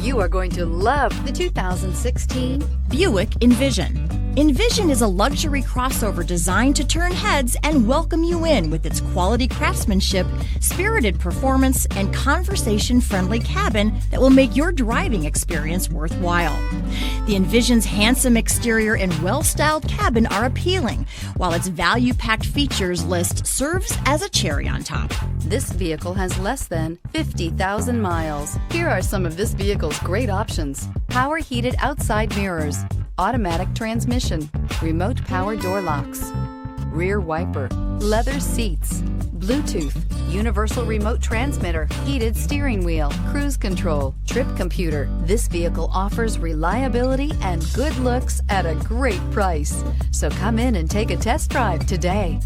You are going to love the 2016 Buick Envision. Envision is a luxury crossover designed to turn heads and welcome you in with its quality craftsmanship, spirited performance, and conversation-friendly cabin that will make your driving experience worthwhile. The Envision's handsome exterior and well-styled cabin are appealing, while its value-packed features list serves as a cherry on top. This vehicle has less than 50,000 miles. Here are some of this vehicle's great options: power heated outside mirrors, automatic transmission, remote power door locks, rear wiper, leather seats, Bluetooth, universal remote transmitter, heated steering wheel, cruise control, trip computer. This vehicle offers reliability and good looks at a great price. So come in and take a test drive today.